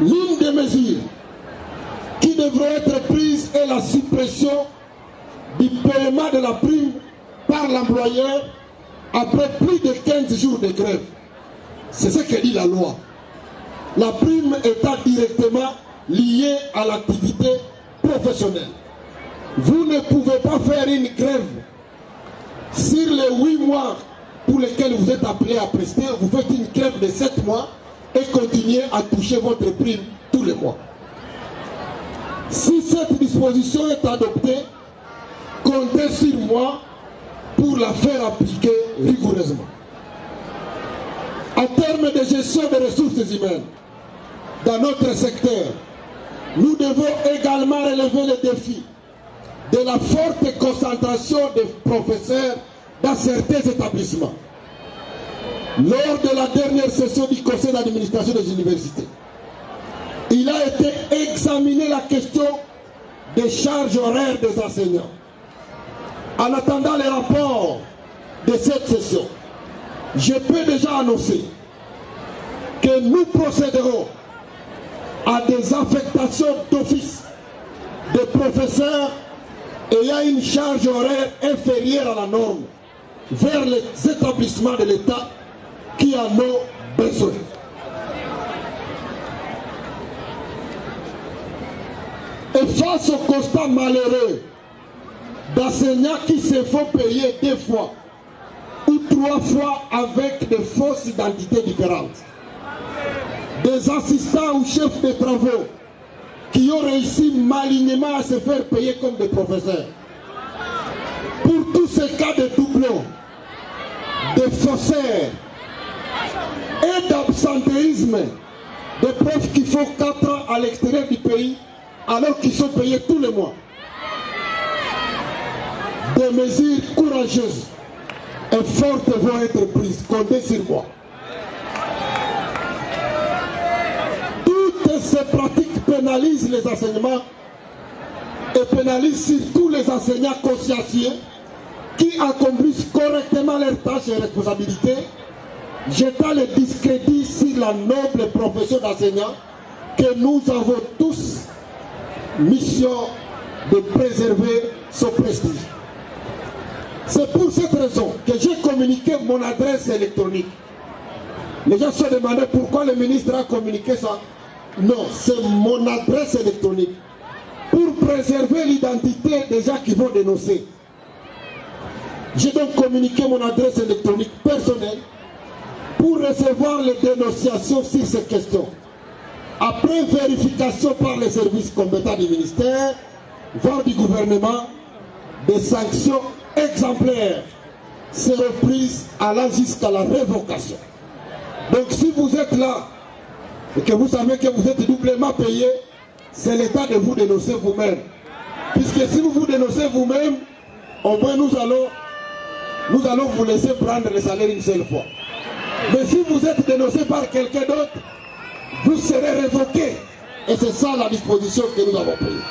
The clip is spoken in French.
L'une des mesures qui devrait être prise est la suppression du paiement de la prime par l'employeur après plus de 15 jours de grève. C'est ce que dit la loi. La prime étant directement liée à l'activité professionnelle. Vous ne pouvez pas faire une grève sur les 8 mois pour lesquels vous êtes appelé à prester. Vous faites une grève de 7 mois et continuez à toucher votre prime tous les mois. Si cette disposition est adoptée, comptez sur moi pour la faire appliquer rigoureusement. En termes de gestion des ressources humaines, dans notre secteur, nous devons également relever le défi de la forte concentration des professeurs dans certains établissements. Lors de la dernière session du conseil d'administration des universités, il a été examiné la question des charges horaires des enseignants. En attendant les rapports de cette session, je peux déjà annoncer que nous procéderons à des affectations d'office de professeurs ayant une charge horaire inférieure à la norme vers les établissements de l'État qui en ont besoin. Et face au constat malheureux d'enseignants qui se font payer 2 fois ou 3 fois avec des fausses identités différentes, des assistants ou chefs de travaux qui ont réussi malignement à se faire payer comme des professeurs. Pour tous ces cas de doublons, de faussaires et d'absentéisme, des profs qui font 4 ans à l'extérieur du pays alors qu'ils sont payés tous les mois. Des mesures courageuses et fortes vont être prises. Comptez sur moi. Toutes ces pratiques pénalisent les enseignements et pénalisent surtout les enseignants consciencieux qui accomplissent correctement leurs tâches et responsabilités, jetant le discrédit sur la noble profession d'enseignant que nous avons tous mission de préserver son prestige. C'est pour cette raison que j'ai communiqué mon adresse électronique. Les gens se demandaient pourquoi le ministre a communiqué ça. Non, c'est mon adresse électronique pour préserver l'identité des gens qui vont dénoncer. J'ai donc communiqué mon adresse électronique personnelle pour recevoir les dénonciations sur ces questions. Après vérification par les services compétents du ministère, voire du gouvernement, des sanctions exemplaires seront prises allant jusqu'à la révocation. Donc si vous êtes là et que vous savez que vous êtes doublement payé, c'est le temps de vous dénoncer vous-même. Puisque si vous vous dénoncez vous-même, au moins nous allons vous laisser prendre le salaire une seule fois. Mais si vous êtes dénoncé par quelqu'un d'autre, vous serez révoqué. Et c'est ça la disposition que nous avons prise.